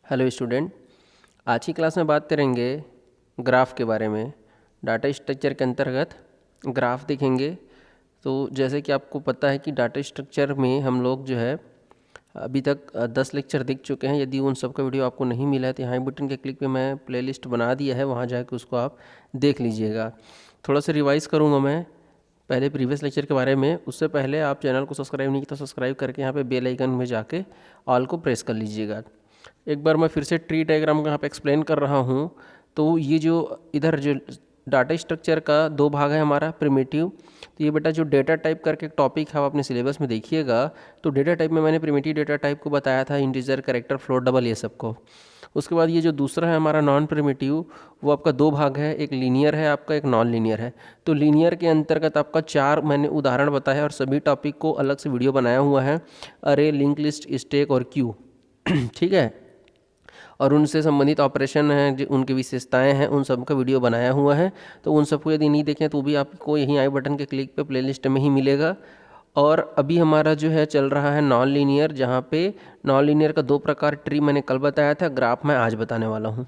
Hello student. आज की class में बात करेंगे ग्राफ के बारे में। डाटा स्ट्रक्चर के अंतर्गत ग्राफ देखेंगे। तो जैसे कि आपको पता है कि डाटा स्ट्रक्चर में हम लोग जो है अभी तक 10 लेक्चर देख चुके हैं। यदि उन सब का वीडियो आपको नहीं मिला है तो यहाँ बटन के क्लिक पे मैं प्लेलिस्ट बना दिया है, वहाँ जाकर उसको आप देख लीजिएगा। थोड़ा सा रिवाइज़ करूँगा मैं पहले प्रीवियस लेक्चर के बारे में। उससे पहले आप चैनल को सब्सक्राइब नहीं किया तो सब्सक्राइब करके यहाँ पे बेल आइकन में जाके ऑल को प्रेस कर लीजिएगा। एक बार मैं फिर से ट्री डायग्राम को यहाँ पे एक्सप्लेन कर रहा हूँ। तो ये जो इधर जो डाटा स्ट्रक्चर का दो भाग है हमारा प्रिमिटिव। तो ये बेटा जो डेटा टाइप करके एक टॉपिक है आप अपने सिलेबस में देखिएगा। तो डेटा टाइप में मैंने प्रिमिटिव डेटा टाइप को बताया था, इंटीजर, कैरेक्टर, फ्लोट, डबल, ये सबको। उसके बाद ये जो दूसरा है हमारा नॉन प्रिमिटिव, वो आपका दो भाग है, एक लीनियर है आपका, एक नॉन लीनियर है। तो लीनियर के अंतर्गत आपका 4 मैंने उदाहरण बताया और सभी टॉपिक को अलग से वीडियो बनाया हुआ है, अरे, लिंक लिस्ट, स्टैक और क्यू। ठीक है। और उनसे संबंधित ऑपरेशन हैं, जो उनकी विशेषताएं हैं, उन सब का वीडियो बनाया हुआ है। तो उन सबको यदि नहीं देखें तो भी आपको यहीं आई बटन के क्लिक पे प्लेलिस्ट में ही मिलेगा। और अभी हमारा जो है चल रहा है नॉन लीनियर, जहाँ पे नॉन लीनियर का दो प्रकार ट्री मैंने कल बताया था, ग्राफ मैं आज बताने वाला हूँ।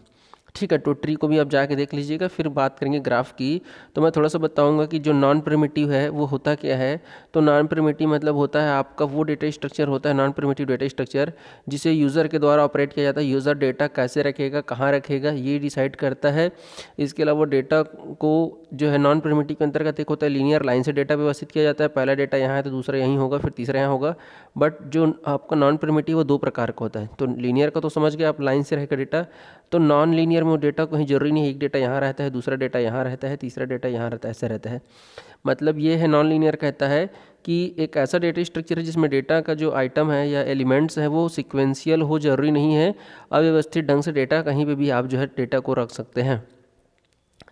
ठीक है। तो ट्री को भी आप जाके देख लीजिएगा। फिर बात करेंगे ग्राफ की। तो मैं थोड़ा सा बताऊंगा कि जो नॉन प्रिमिटिव है वो होता क्या है। तो नॉन प्रिमिटिव मतलब होता है आपका वो डेटा स्ट्रक्चर होता है, नॉन प्रिमिटिव डेटा स्ट्रक्चर, जिसे यूज़र के द्वारा ऑपरेट किया जाता है। यूज़र डेटा कैसे रखेगा, कहाँ रखेगा, ये डिसाइड करता है। इसके अलावा डेटा को जो है नॉन प्रिमिटिव के अंतर्गत एक होता है लीनियर, लाइन से डेटा व्यवस्थित किया जाता है। पहला डेटा यहाँ है तो दूसरा यहीं होगा, फिर तीसरा यहाँ होगा। बट जो आपका नॉन प्रिमिटिव वो दो प्रकार का होता है। तो लीनियर का तो समझ गए आप, लाइन से रहेगा डेटा। तो नॉन लीनियर में डेटा कहीं जरूरी नहीं है, एक डेटा यहाँ रहता है, दूसरा डेटा यहाँ रहता है, तीसरा डेटा यहाँ रहता है, ऐसा रहता है। मतलब ये है नॉन लीनियर कहता है कि एक ऐसा डेटा स्ट्रक्चर है जिसमें डेटा का जो आइटम है या एलिमेंट्स है वो सिक्वेंशियल हो, जरूरी नहीं है अव्यवस्थित ढंग से डेटा कहीं पे भी आप जो है डेटा को रख सकते हैं।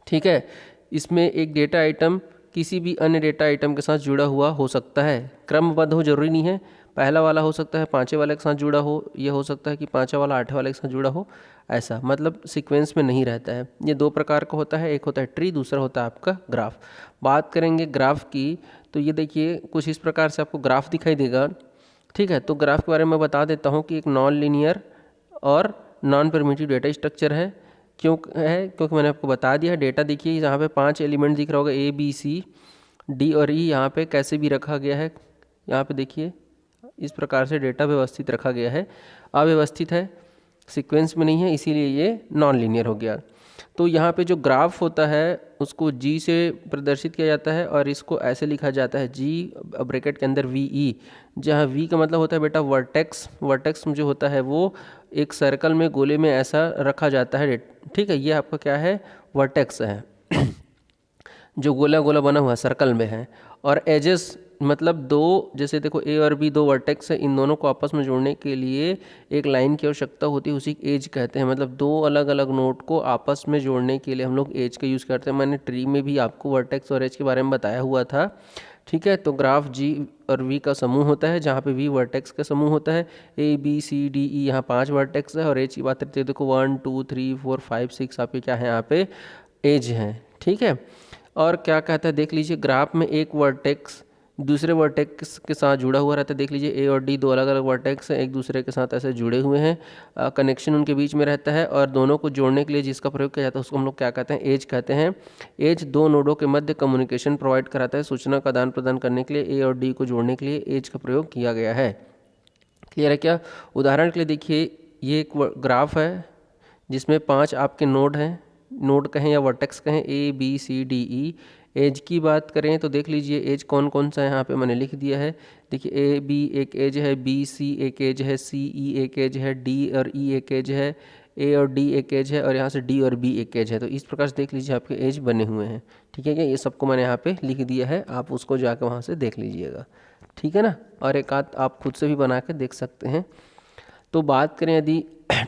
ठीक है। इसमें एक डेटा आइटम किसी भी अन्य डेटा आइटम के साथ जुड़ा हुआ हो सकता है, क्रमबद्ध हो, जरूरी नहीं है। पहला वाला हो सकता है पाँचवें वाले के साथ जुड़ा हो, ये हो सकता है कि पाँचवा वाला आठवें वाले के साथ जुड़ा हो, ऐसा मतलब सीक्वेंस में नहीं रहता है। ये दो प्रकार का होता है, एक होता है ट्री, दूसरा होता है आपका ग्राफ। बात करेंगे ग्राफ की। तो ये देखिए कुछ इस प्रकार से आपको ग्राफ दिखाई देगा। ठीक है। तो ग्राफ के बारे में बता देता हूँ कि एक नॉन लीनियर और नॉन प्रिमिटिव डेटा स्ट्रक्चर है। क्यों है? क्योंकि मैंने आपको बता दिया है। डेटा देखिए यहाँ पे 5 एलिमेंट दिख रहा होगा, ए बी सी डी और ई। यहाँ पे कैसे भी रखा गया है, यहाँ पे देखिए इस प्रकार से डेटा व्यवस्थित रखा गया है। अव्यवस्थित है, सीक्वेंस में नहीं है, इसीलिए ये नॉन लीनियर हो गया। तो यहाँ पे जो ग्राफ होता है उसको जी से प्रदर्शित किया जाता है और इसको ऐसे लिखा जाता है, जी ब्रैकेट के अंदर वी ई, जहाँ वी का मतलब होता है बेटा वर्टेक्स। वर्टेक्स जो होता है वो एक सर्कल में, गोले में ऐसा रखा जाता है। ठीक है। ये आपका क्या है, वर्टेक्स है जो गोला गोला बना हुआ सर्कल में है। और एजेस मतलब दो, जैसे देखो ए और बी दो वर्टेक्स है, इन दोनों को आपस में जोड़ने के लिए एक लाइन की आवश्यकता होती है, उसी एज कहते हैं। मतलब दो अलग अलग नोड को आपस में जोड़ने के लिए हम लोग एज का यूज़ करते हैं। मैंने ट्री में भी आपको वर्टेक्स और एज के बारे में बताया हुआ था। ठीक है। तो ग्राफ जी और वी का समूह होता है, जहाँ पे वी वर्टेक्स का समूह होता है। ए बी सी डी ई यहाँ 5 वर्टेक्स है और एज की बात करते हैं, देखो 1 2 3 4 5 6 आपके क्या है यहाँ पे एज हैं। ठीक है। और क्या कहता है देख लीजिए, ग्राफ में एक वर्टेक्स दूसरे वर्टेक्स के साथ जुड़ा हुआ रहता है। देख लीजिए ए और डी दो अलग अलग वर्टेक्स हैं, एक दूसरे के साथ ऐसे जुड़े हुए हैं, कनेक्शन उनके बीच में रहता है। और दोनों को जोड़ने के लिए जिसका प्रयोग किया जाता है उसको हम लोग क्या कहते हैं, एज कहते हैं। एज दो नोडों के मध्य कम्युनिकेशन प्रोवाइड कराता है, सूचना का आदान प्रदान करने के लिए ए और डी को जोड़ने के लिए एज का प्रयोग किया गया है। क्लियर है क्या? उदाहरण के लिए देखिए, ये एक ग्राफ है जिसमें 5 आपके नोड हैं, नोड कहें या वर्टेक्स कहें, A B C D E. Edge की बात करें तो देख लीजिए एज कौन कौन सा है, यहाँ पे मैंने लिख दिया है। देखिए ए बी एक एज है, बी सी एक एज है, सी ई एक एज है, डी और ई एक एज है, ए और डी एक एज है, और यहाँ से डी और बी एक एज है। तो इस प्रकार से देख लीजिए आपके एज बने हुए हैं। ठीक है क्या? ये सबको मैंने यहाँ पे लिख दिया है, आप उसको जाकर वहाँ से देख लीजिएगा। ठीक है ना? और एक आध आप खुद से भी बना के देख सकते हैं। तो बात करें यदि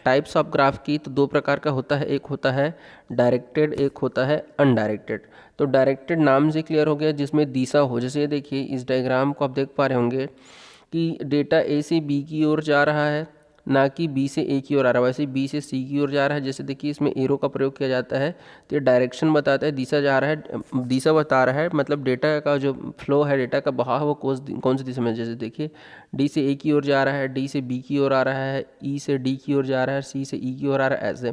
टाइप्स ऑफ ग्राफ की, तो दो प्रकार का होता है, एक होता है डायरेक्टेड, एक होता है अनडायरेक्टेड। तो डायरेक्टेड नाम से क्लियर हो गया, जिसमें दिशा हो। जैसे ये देखिए इस डायग्राम को आप देख पा रहे होंगे कि डेटा ए से बी की ओर जा रहा है, ना कि बी से ए की ओर आ रहा है। वैसे बी से सी की ओर जा रहा है, जैसे देखिए इसमें एरो का प्रयोग किया जाता है तो ये डायरेक्शन बताता है, दिशा जा रहा है, दिशा बता रहा है, मतलब डेटा का जो फ्लो है, डेटा का बहाव वो कौन सी दिशा में। जैसे देखिए डी से ए की ओर जा रहा है, डी से बी की ओर आ रहा है, ई से डी की ओर जा रहा है, सी से ई की ओर आ रहा है, ऐसे।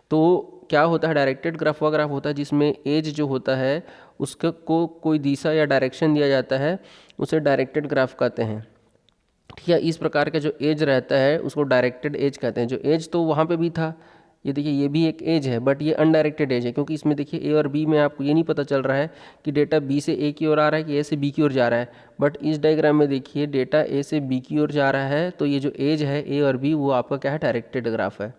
तो क्या होता है, डायरेक्टेड ग्राफ वह ग्राफ होता है जिसमें एज जो होता है उसको कोई दिशा या डायरेक्शन दिया जाता है, उसे डायरेक्टेड ग्राफ कहते हैं। ठीक है, इस प्रकार का जो एज रहता है उसको डायरेक्टेड एज कहते हैं। जो एज तो वहाँ पे भी था, ये देखिए ये भी एक एज है, बट ये अनडायरेक्टेड एज है, क्योंकि इसमें देखिए ए और बी में आपको ये नहीं पता चल रहा है कि डेटा बी से ए की ओर आ रहा है कि ए से बी की ओर जा रहा है। बट इस डायग्राम में देखिए डेटा ए से बी की ओर जा रहा है, तो ये जो एज है ए और बी वो आपका क्या है, डायरेक्टेड ग्राफ है।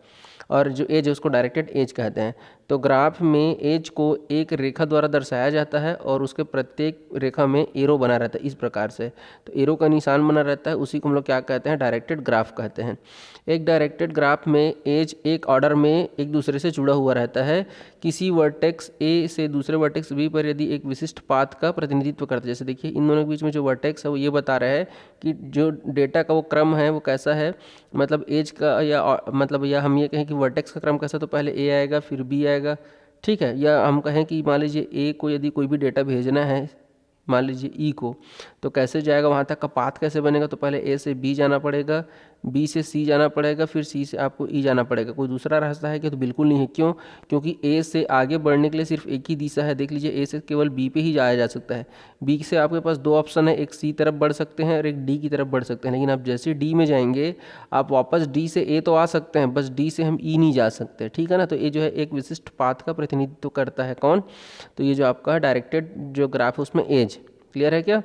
और जो एज है उसको डायरेक्टेड एज कहते हैं। तो ग्राफ में एज को एक रेखा द्वारा दर्शाया जाता है और उसके प्रत्येक रेखा में एरो बना रहता है, इस प्रकार से। तो एरो का निशान बना रहता है, उसी को हम लोग क्या कहते हैं, डायरेक्टेड ग्राफ कहते हैं। एक डायरेक्टेड ग्राफ में एज एक ऑर्डर में एक दूसरे से जुड़ा हुआ रहता है। किसी वर्टेक्स ए से दूसरे वर्टेक्स बी पर यदि एक विशिष्ट पाथ का प्रतिनिधित्व करता है। जैसे देखिए इन दोनों के बीच में जो वर्टेक्स है वो ये बता रहा है कि जो डेटा का वो क्रम है वो कैसा है, मतलब एज का, या हम ये कहें कि वर्टेक्स का क्रम कैसा, तो पहले ए आएगा फिर बी आएगा। ठीक है, या हम कहें कि मान लीजिए ए को यदि कोई भी डेटा भेजना है, मान लीजिए ई को, तो कैसे जाएगा वहाँ तक का पाथ कैसे बनेगा, तो पहले ए से बी जाना पड़ेगा, बी से सी जाना पड़ेगा, फिर सी से आपको ई जाना पड़ेगा। कोई दूसरा रास्ता है क्या, तो बिल्कुल नहीं है। क्यों? क्योंकि ए से आगे बढ़ने के लिए सिर्फ एक ही दिशा है। देख लीजिए ए से केवल बी पे ही जाया जा सकता है। बी से आपके पास दो ऑप्शन है, एक सी तरफ बढ़ सकते हैं और एक डी की तरफ बढ़ सकते हैं। लेकिन आप जैसे डी में जाएंगे आप वापस डी से ए तो आ सकते हैं, बस डी से हम ई नहीं जा सकते। ठीक है ना, तो ये जो है एक विशिष्ट पाथ का प्रतिनिधित्व करता है। कौन? तो ये जो आपका डायरेक्टेड जो ग्राफ है उसमें एज। क्लियर है क्या?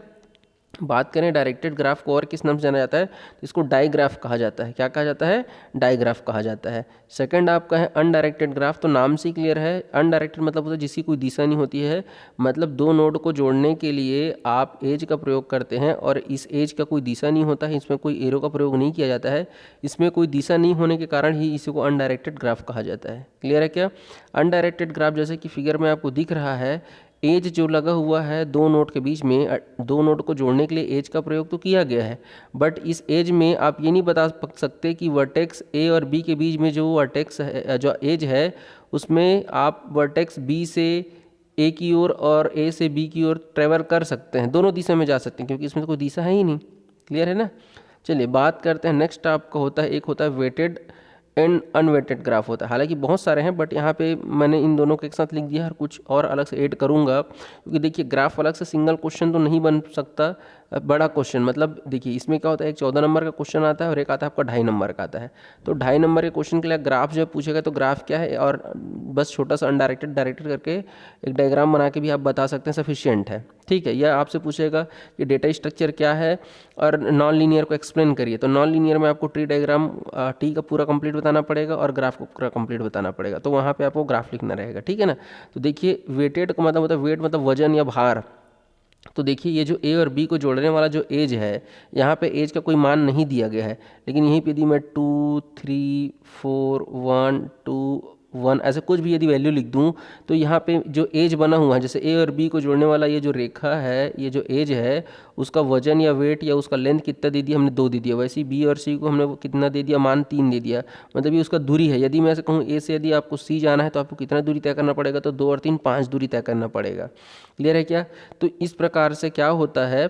बात करें डायरेक्टेड ग्राफ को और किस नाम से जाना जाता है, तो इसको डाइग्राफ कहा जाता है। क्या कहा जाता है? डाइग्राफ कहा जाता है। सेकंड आपका है अनडायरेक्टेड ग्राफ। तो नाम से क्लियर है, अनडायरेक्टेड मतलब होता है जिसकी कोई दिशा नहीं होती है। मतलब दो नोड को जोड़ने के लिए आप एज का प्रयोग करते हैं और इस एज का कोई दिशा नहीं होता है, इसमें कोई एरो का प्रयोग नहीं किया जाता है, इसमें कोई दिशा नहीं होने के कारण ही इसी को अनडायरेक्टेड ग्राफ कहा जाता है। क्लियर है क्या? अनडायरेक्टेड ग्राफ जैसे कि फिगर में आपको दिख रहा है, एज जो लगा हुआ है दो नोड के बीच में, दो नोड को जोड़ने के लिए एज का प्रयोग तो किया गया है, बट इस एज में आप ये नहीं बता सकते कि वर्टेक्स ए और बी के बीच में जो वर्टेक्स है, जो एज है, उसमें आप वर्टेक्स बी से ए की ओर और ए से बी की ओर ट्रेवल कर सकते हैं, दोनों दिशा में जा सकते हैं, क्योंकि इसमें तो कोई दिशा है ही नहीं। क्लियर है ना? चलिए बात करते हैं नेक्स्ट आपका होता है, एक होता है वेटेड एंड अनवेटेड ग्राफ होता है। हालांकि बहुत सारे हैं, बट यहाँ पे मैंने इन दोनों के एक साथ लिख दिया और कुछ और अलग से ऐड करूँगा, क्योंकि देखिए ग्राफ अलग से सिंगल क्वेश्चन तो नहीं बन सकता, बड़ा क्वेश्चन। मतलब देखिए इसमें क्या होता है, एक 14 नंबर का क्वेश्चन आता है और एक आता है आपका 2.5 नंबर का आता है। तो 2.5 नंबर के क्वेश्चन के लिए ग्राफ जो पूछेगा तो ग्राफ क्या है, और बस छोटा सा अनडायरेक्टेड डायरेक्टेड करके एक डायग्राम बना के भी आप बता सकते हैं, सफिशिएंट है। ठीक है, यह आपसे पूछेगा कि डेटा स्ट्रक्चर क्या है और नॉन लीनियर को एक्सप्लेन करिए। तो नॉन लीनियर में आपको ट्री डायग्राम टी का पूरा कंप्लीट बताना पड़ेगा और ग्राफ को पूरा कंप्लीट बताना पड़ेगा, तो वहाँ पे आपको ग्राफ लिखना रहेगा। ठीक है ना? तो देखिए वेटेड का मतलब होता है, वेट मतलब वजन या भार। तो देखिए ये जो ए और बी को जोड़ने वाला जो एज है, यहाँ पे एज का कोई मान नहीं दिया गया है, लेकिन यहीं पे यदि मैं 2 3 4 1 2 1 ऐसे कुछ भी यदि वैल्यू लिख दूँ, तो यहाँ पे जो एज बना हुआ है, जैसे ए और बी को जोड़ने वाला ये जो रेखा है, ये जो एज है, उसका वजन या वेट या उसका लेंथ कितना दे दिया हमने, 2 दे दिया। वैसे ही बी और सी को हमने वो कितना दे दिया, मान 3 दे दिया। मतलब ये उसका दूरी है। यदि मैं ऐसे कहूँ ए से यदि आपको सी जाना है तो आपको कितना दूरी तय करना पड़ेगा, तो 2 और 3 5 दूरी तय करना पड़ेगा। क्लियर है क्या? तो इस प्रकार से क्या होता है,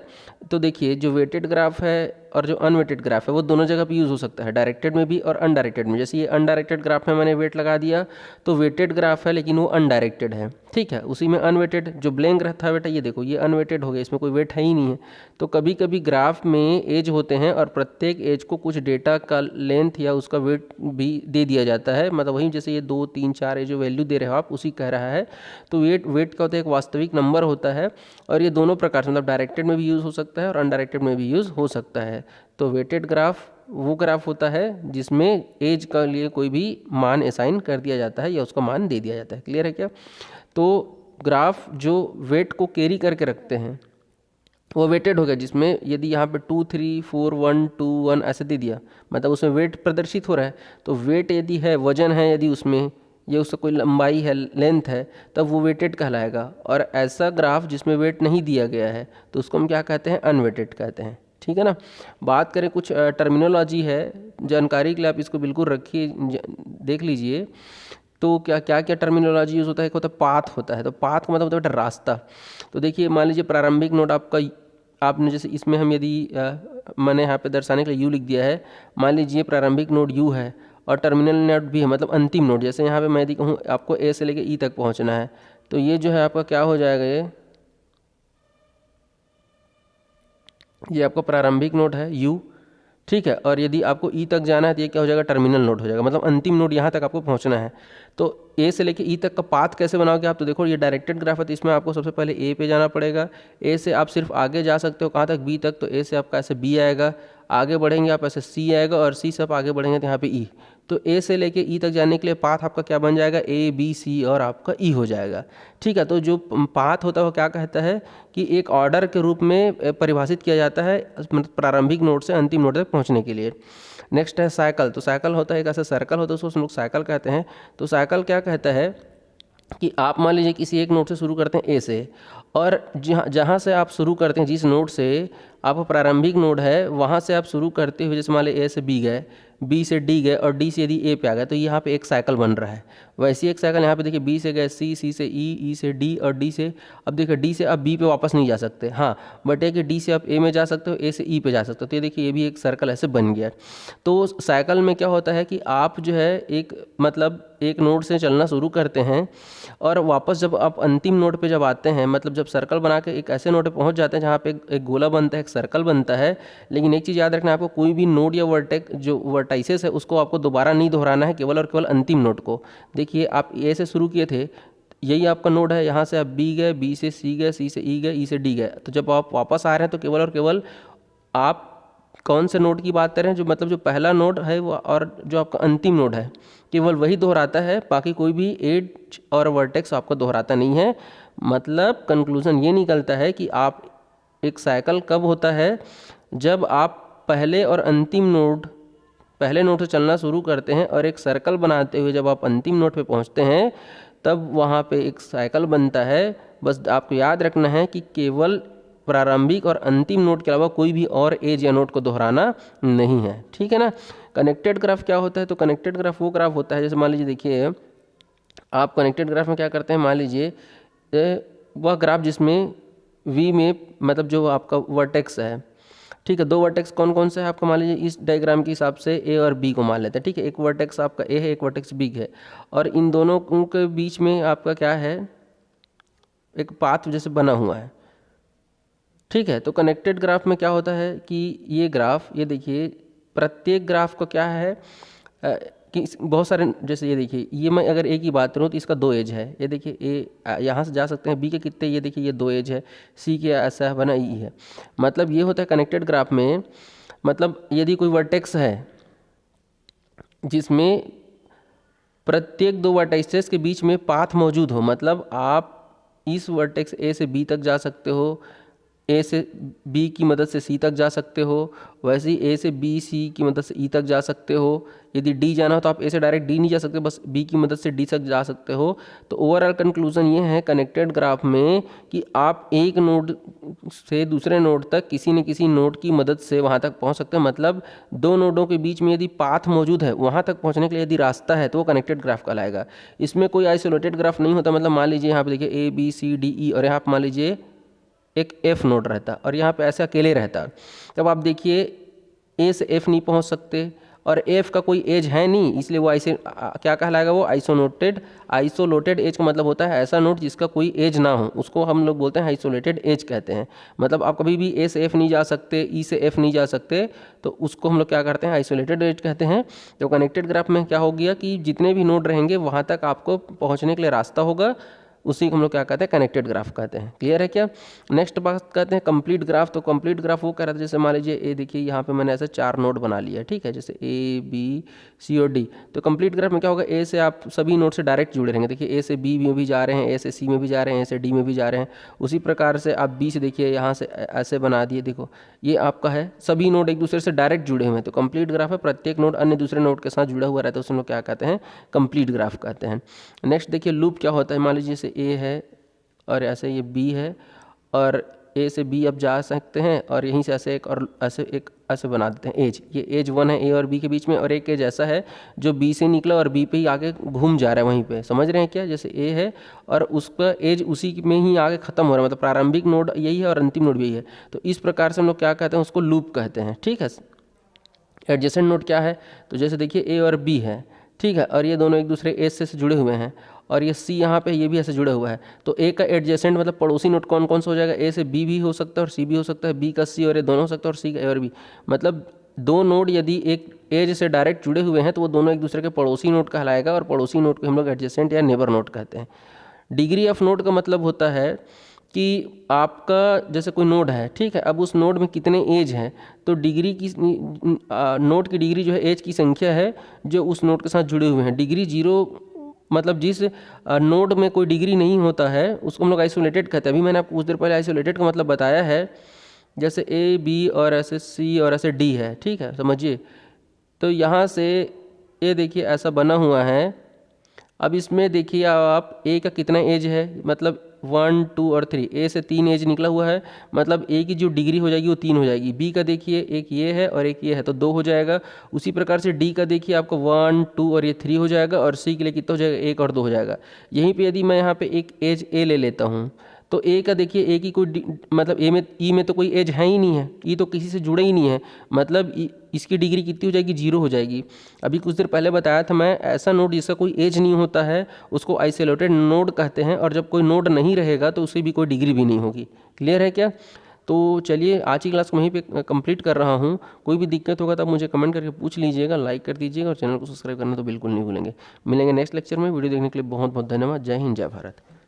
तो देखिए जो वेटेड ग्राफ है और जो अनवेटेड ग्राफ है वो दोनों जगह पे यूज़ हो सकता है, डायरेक्टेड में भी और अनडायरेक्टेड में। जैसे ये अनडायरेक्टेड ग्राफ में मैंने वेट लगा दिया तो वेटेड ग्राफ है, लेकिन वो अनडायरेक्टेड है। ठीक है, उसी में अनवेटेड जो ब्लैंक रहता है बेटा, ये देखो ये अनवेटेड हो गया, इसमें कोई वेट है ही नहीं है। तो कभी कभी ग्राफ में एज होते हैं और प्रत्येक एज को कुछ डेटा का लेंथ या उसका वेट भी दे दिया जाता है। मतलब वहीं जैसे ये 2 3 4 ये जो वैल्यू दे रहे हो आप, उसी कह रहा है। तो वेट का होता है एक वास्तविक नंबर होता है, और ये दोनों प्रकार से मतलब डायरेक्टेड में भी यूज़ हो सकता है और अनडायरेक्टेड में भी यूज़ हो सकता है। तो वेटेड ग्राफ वो ग्राफ होता है जिसमें एज का लिए कोई भी मान असाइन कर दिया जाता है या उसका मान दे दिया जाता है। क्लियर है क्या? तो ग्राफ जो वेट को कैरी करके रखते हैं वो वेटेड हो गया, जिसमें यदि यहाँ पे 2 3 4 1 2 1 ऐसे दे दिया, मतलब उसमें वेट प्रदर्शित हो रहा है। तो वेट यदि है, वजन है यदि उसमें, ये उसका कोई लंबाई है, लेंथ है, तब वो वेटेड कहलाएगा। और ऐसा ग्राफ जिसमें वेट नहीं दिया गया है तो उसको हम क्या कहते हैं, अनवेटेड कहते हैं। ठीक है ना। बात करें कुछ टर्मिनोलॉजी है, जानकारी के लिए आप इसको बिल्कुल रखिए, देख लीजिए। तो क्या क्या क्या टर्मिनोलॉजी यूज़ होता है, एक होता है पाथ होता है। तो पाथ का मतलब होता है रास्ता। तो देखिए मान लीजिए प्रारंभिक नोड आपका, आपने जैसे इसमें हम यदि मैंने यहाँ पे दर्शाने के लिए यू लिख दिया है, मान लीजिए प्रारंभिक नोड यू है और टर्मिनल नोड भी है, मतलब अंतिम नोड। जैसे यहाँ पे मैं यदि कहूँ आपको ए से लेके ई तक पहुँचना है, तो ये जो है आपका क्या हो जाएगा, ये आपका प्रारंभिक नोड है यू, ठीक है। और यदि आपको ई तक जाना है तो ये क्या हो जाएगा, टर्मिनल नोड हो जाएगा, मतलब अंतिम नोड यहाँ तक आपको पहुँचना है। तो ए से लेके ई तक का पाथ कैसे बनाओगे आप, तो देखो ये डायरेक्टेड ग्राफ है, तो इसमें आपको सबसे पहले ए पे जाना पड़ेगा। ए से आप सिर्फ आगे जा सकते हो कहाँ तक, बी तक। तो ए से आपका ऐसे बी आएगा, आगे बढ़ेंगे आप ऐसे सी आएगा, और सी से आप आगे बढ़ेंगे तो यहाँ पे ई। तो ए से लेके ई तक जाने के लिए पाथ आपका क्या बन जाएगा, ए बी सी और आपका ई हो जाएगा, ठीक है। तो जो पाथ होता है वो क्या कहता है कि एक ऑर्डर के रूप में परिभाषित किया जाता है, मतलब प्रारंभिक नोड से अंतिम नोड तक पहुँचने के लिए। नेक्स्ट है साइकिल। तो साइकिल होता है एक ऐसा सर्कल होता है, उसको हम लोग साइकिल कहते हैं। तो साइकिल क्या कहता है कि आप मान लीजिए किसी एक नोड से शुरू करते हैं ए से, और जहाँ जहाँ से आप शुरू करते हैं, जिस नोड से आप प्रारंभिक नोड है वहाँ से आप शुरू करते हुए, जैसे मान लीजिए ए से बी गए, बी से डी गए और डी से यदि ए पे आ गए, तो यहाँ पे एक साइकिल बन रहा है। वैसे एक साइकिल यहाँ पे देखिए, बी से गए सी, सी से ई, ई से डी और डी से, अब देखिए डी से आप बी पे वापस नहीं जा सकते, हाँ, बट है कि डी से आप ए में जा सकते हो, ए से ई पे जा सकते हो। तो ये देखिए ये भी एक सर्कल ऐसे बन गया। तो साइकिल में क्या होता है कि आप जो है एक मतलब एक नोड से चलना शुरू करते हैं, और वापस जब आप अंतिम नोड पे जब आते हैं, मतलब जब सर्कल बना के एक ऐसे नोड पे पहुंच जाते हैं जहाँ पे एक गोला बनता है, एक सर्कल बनता है। लेकिन एक चीज़ याद रखना है आपको, कोई भी नोड या वर्टेक्स जो वर्टाइसेस है उसको आपको दोबारा नहीं दोहराना है, केवल और केवल अंतिम नोड को। देखिए आप ए से शुरू किए थे, यही आपका नोड है, यहाँ से आप बी गए, बी से सी गए, सी से ई गए, ई से डी गए। तो जब आप वापस आ रहे हैं तो केवल और केवल आप कौन से नोड की बात कर रहे हैं, जो मतलब जो पहला नोड है वो और जो आपका अंतिम नोड है, केवल वही दोहराता है, बाकी कोई भी एज और वर्टेक्स आपको दोहराता नहीं है। मतलब कंक्लूजन ये निकलता है कि आप एक साइकिल कब होता है, जब आप पहले और अंतिम नोड, पहले नोड से चलना शुरू करते हैं और एक सर्कल बनाते हुए जब आप अंतिम नोड पे पहुंचते हैं, तब वहाँ पे एक साइकिल बनता है। बस आपको याद रखना है कि केवल प्रारंभिक और अंतिम नोड के अलावा कोई भी और एज या नोड को दोहराना नहीं है, ठीक है ना। कनेक्टेड ग्राफ क्या होता है, तो कनेक्टेड ग्राफ वो ग्राफ होता है, जैसे मान लीजिए देखिए आप कनेक्टेड ग्राफ में क्या करते हैं, मान लीजिए वह ग्राफ जिसमें वी में मतलब जो आपका वर्टेक्स है, ठीक है, दो वर्टेक्स कौन कौन से है आपका, मान लीजिए इस डायग्राम के हिसाब से ए और बी को मान लेते हैं, ठीक है। एक वर्टेक्स आपका ए है, एक वर्टेक्स बी है, और इन दोनों के बीच में आपका क्या है, एक पाथ जैसे बना हुआ है, ठीक है। तो कनेक्टेड ग्राफ में क्या होता है कि ये ग्राफ, ये देखिए प्रत्येक ग्राफ को क्या है कि बहुत सारे, जैसे ये देखिए, ये मैं अगर ए की बात करूँ तो इसका दो एज है, ये देखिए ए यहाँ से जा सकते हैं, बी के कितने, ये देखिए ये दो एज है, सी के ऐसा बना ई है। मतलब ये होता है कनेक्टेड ग्राफ में, मतलब यदि कोई वर्टेक्स है जिसमें प्रत्येक दो वर्टेक्सेस के बीच में पाथ मौजूद हो, मतलब आप इस वर्टेक्स ए से बी तक जा सकते हो, ए से बी की मदद से सी तक जा सकते हो, वैसे ही ए से बी सी की मदद से ई तक जा सकते हो। यदि डी जाना हो तो आप ए से डायरेक्ट डी नहीं जा सकते, बस बी की मदद से डी तक जा सकते हो। तो ओवरऑल कंक्लूजन ये है कनेक्टेड ग्राफ में कि आप एक नोड से दूसरे नोड तक किसी न किसी नोड की मदद से वहाँ तक पहुँच सकते हैं। मतलब दो नोडों के बीच में यदि पाथ मौजूद है, वहाँ तक पहुँचने के लिए यदि रास्ता है, तो वो कनेक्टेड ग्राफ कहलाएगा। इसमें कोई आइसोलेटेड ग्राफ नहीं होता। मतलब मान लीजिए यहाँ पे देखिए ए बी सी डी ई, और यहाँ पर मान लीजिए एक एफ नोड रहता और यहाँ पे ऐसे अकेले रहता, तब आप देखिए ए से एफ नहीं पहुँच सकते, और एफ का कोई एज है नहीं, इसलिए वो ऐसे क्या कहलाएगा, वो आइसोलेटेड। आइसोलेटेड एज का मतलब होता है ऐसा नोड जिसका कोई एज ना हो, उसको हम लोग बोलते हैं आइसोलेटेड एज कहते हैं। मतलब आप कभी भी ए से एफ नहीं जा सकते, ई से एफ नहीं जा सकते, तो उसको हम लोग क्या करते हैं, आइसोलेटेड एज कहते हैं। तो कनेक्टेड ग्राफ में क्या हो गया कि जितने भी नोड रहेंगे वहाँ तक आपको पहुँचने के लिए रास्ता होगा, उसी को हम लोग क्या कहते हैं, कनेक्टेड ग्राफ कहते हैं। क्लियर है क्या। नेक्स्ट बात कहते हैं कंप्लीट ग्राफ। तो कंप्लीट ग्राफ वो कह रहा था, जैसे मान लीजिए ए देखिए यहाँ पे मैंने ऐसे चार नोड बना लिया, ठीक है, जैसे ए बी सी और डी। तो कंप्लीट ग्राफ में क्या होगा, ए से आप सभी नोड से डायरेक्ट जुड़े रहेंगे। देखिए ए से बी में भी जा रहे हैं, ए से सी में भी जा रहे हैं, ए से डी में भी जा रहे हैं। उसी प्रकार से आप बी से देखिए यहाँ से ऐसे बना दिए, देखो ये आपका है, सभी नोड एक दूसरे से डायरेक्ट जुड़े हुए हैं। तो कंप्लीट ग्राफ है, प्रत्येक नोड अन्य दूसरे नोड के साथ जुड़ा हुआ रहता है, उसे हम लोग क्या कहते हैं, कंप्लीट ग्राफ कहते हैं। नेक्स्ट देखिए लूप क्या होता है। मान लीजिए जैसे ए है और ऐसे ये बी है और ए से बी अब जा सकते हैं और यहीं से ऐसे एक ऐसे बना देते हैं एज। ये एज 1 है ए और बी के बीच में, और एक एज ऐसा है जो बी से निकला और बी पे ही आगे घूम जा रहा है वहीं पे। समझ रहे हैं क्या? जैसे ए है और उसका एज उसी में ही आगे ख़त्म हो रहा है, मतलब प्रारंभिक नोड यही है और अंतिम नोड भी यही है। तो इस प्रकार से हम लोग क्या कहते हैं, उसको लूप कहते हैं। ठीक है। एडजेसेंट नोड क्या है? तो जैसे देखिए ए और बी है, ठीक है, और ये दोनों एक दूसरे एज से जुड़े हुए हैं, और ये सी यहाँ पे ये भी ऐसे जुड़ा हुआ है। तो ए का एडजेसेंट मतलब पड़ोसी नोड कौन कौन सा हो जाएगा? ए से बी भी हो सकता है और सी भी हो सकता है, बी का सी और ये दोनों हो सकता है, और सी का ए और बी। मतलब दो नोड यदि एक एज से डायरेक्ट जुड़े हुए हैं तो वो दोनों एक दूसरे के पड़ोसी नोड कहलाएगा, और पड़ोसी नोड को हम लोग एडजेसेंट या नेबर नोड कहते हैं। डिग्री ऑफ नोड का मतलब होता है कि आपका जैसे कोई नोड है, ठीक है, अब उस नोड में कितने एज हैं, तो डिग्री की नोड की डिग्री जो है एज की संख्या है जो उस नोड के साथ जुड़े हुए हैं। डिग्री 0 मतलब जिस नोड में कोई डिग्री नहीं होता है उसको हम लोग आइसोलेटेड कहते हैं। अभी मैंने आपको कुछ देर पहले आइसोलेटेड का मतलब बताया है। जैसे ए बी और ऐसे सी और ऐसे डी है, ठीक है, समझिए। तो यहाँ से ये देखिए ऐसा बना हुआ है। अब इसमें देखिए आप ए का कितना एज है, मतलब 1 2 और 3, ए से 3 एज निकला हुआ है, मतलब ए की जो डिग्री हो जाएगी वो 3 हो जाएगी। बी का देखिए एक ये है और एक ये है तो 2 हो जाएगा। उसी प्रकार से डी का देखिए आपको 1 2 और ये 3 हो जाएगा, और सी के लिए कितना हो जाएगा? 1 और 2 हो जाएगा। यहीं पे यदि मैं यहाँ पे एक एज ए ले लेता हूँ तो ए का देखिए ए की कोई मतलब ए में ई में तो कोई एज है ही नहीं है, ई तो किसी से जुड़ा ही नहीं है, मतलब इसकी डिग्री कितनी हो जाएगी? 0 हो जाएगी। अभी कुछ देर पहले बताया था मैं, ऐसा नोड जिसका कोई एज नहीं होता है उसको आइसोलेटेड नोड कहते हैं, और जब कोई नोड नहीं रहेगा तो उसे भी कोई डिग्री भी नहीं होगी। क्लियर है क्या? तो चलिए आज की क्लास को वहीं पे कंप्लीट कर रहा हूँ। कोई भी दिक्कत होगा तो आप मुझे कमेंट करके पूछ लीजिएगा, लाइक कर दीजिएगा और चैनल को सब्सक्राइब करना तो बिल्कुल नहीं भूलेंगे। मिलेंगे नेक्स्ट लेक्चर में। वीडियो देखने के लिए बहुत बहुत धन्यवाद। जय हिंद, जय भारत।